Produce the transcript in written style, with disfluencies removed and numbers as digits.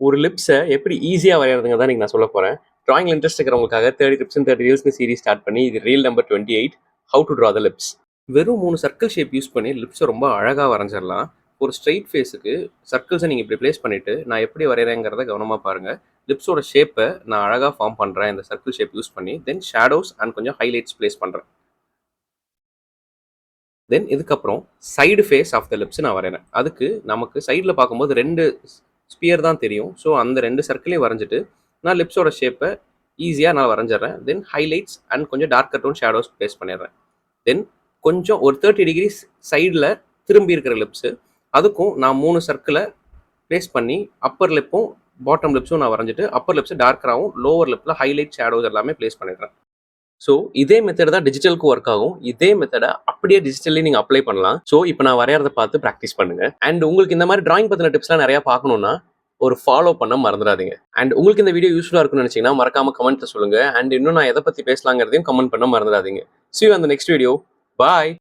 ஒரு லிப்ஸை எப்படி ஈஸியாக வரைகிறதுங்க தான் நான் சொல்ல போகிறேன். ட்ராயிங்கில் இன்ட்ரெஸ்ட் இருக்கிறவங்களுக்காக 30 டிப்ஸ் அண்ட் 30 ரீல்ஸ்னு சீரிஸ் ஸ்டார்ட் பண்ணி இது reel number 28, how to draw the lips. வெறும் 3 சர்க்கிள் ஷேப் யூஸ் பண்ணி லிப்ஸை ரொம்ப அழகாக வரைஞ்சிடலாம். ஒரு ஸ்ட்ரெயிட் ஃபேஸுக்கு சர்க்கிள்ஸை நீங்கள் இப்படி ப்ளேஸ் பண்ணிவிட்டு நான் எப்படி வரைகிறேங்கிறத கவனமாக பாருங்கள். லிப்ஸோட ஷேப்பை நான் அழகாக ஃபார்ம் பண்ணுறேன் இந்த சர்க்கிள் ஷேப் யூஸ் பண்ணி. தென் ஷேடோஸ் அண்ட் கொஞ்சம் ஹைலைட்ஸ் ப்ளேஸ் பண்ணுறேன். தென் இதுக்கப்புறம் side face of the lips நான் வரைகிறேன். அதுக்கு நமக்கு சைடில் பார்க்கும்போது 2 ஸ்பியர் தான் தெரியும். ஸோ அந்த 2 சர்க்கிளையும் வரைஞ்சிட்டு நான் லிப்ஸோட ஷேப்பை ஈஸியாக நான் வரைஞ்சிட்றேன். தென் ஹைலைட்ஸ் அண்ட் கொஞ்சம் டார்க்கர் டோன் ஷேடோஸ் ப்ளேஸ் பண்ணிடுறேன். தென் கொஞ்சம் ஒரு 30 டிகிரிஸ் சைடில் திரும்பி இருக்கிற லிப்ஸு, அதுக்கும் நான் 3 சர்க்கிளை ப்ளேஸ் பண்ணி அப்பர் லிப்பும் பாட்டம் லிப்ஸும் நான் வரைஞ்சிட்டு அப்பர் லிப்ஸு டார்க்கராகவும் லோவர் லிப்பில் ஹைலைட் ஷேடோஸ் எல்லாமே ப்ளேஸ் பண்ணிடுறேன். ஸோ இதே மெத்தட் தான் டிஜிட்டலுக்கு ஒர்க் ஆகும். இதே மெத்தடை அப்படியே டிஜிட்டலி நீங்கள் அப்ளை பண்ணலாம். ஸோ இப்போ நான் வரையறதை பார்த்து ப்ராக்டிஸ் பண்ணுங்க. அண்ட் உங்களுக்கு இந்த மாதிரி டிராயிங் பற்றின டிப்ஸ்லாம் நிறையா பார்க்கணுன்னா ஒரு ஃபாலோ பண்ண மறந்துடாதீங்க. அண்ட் உங்களுக்கு இந்த வீடியோ யூஸ்ஃபுல்லாக இருக்குன்னு நினச்சிங்கன்னா மறக்காம கமெண்ட்ல சொல்லுங்க. அண்ட் இன்னும் நான் எதை பற்றி பேசலாங்கிறதையும் கமெண்ட் பண்ண மறந்துடாதீங்க. See you on the next video. Bye.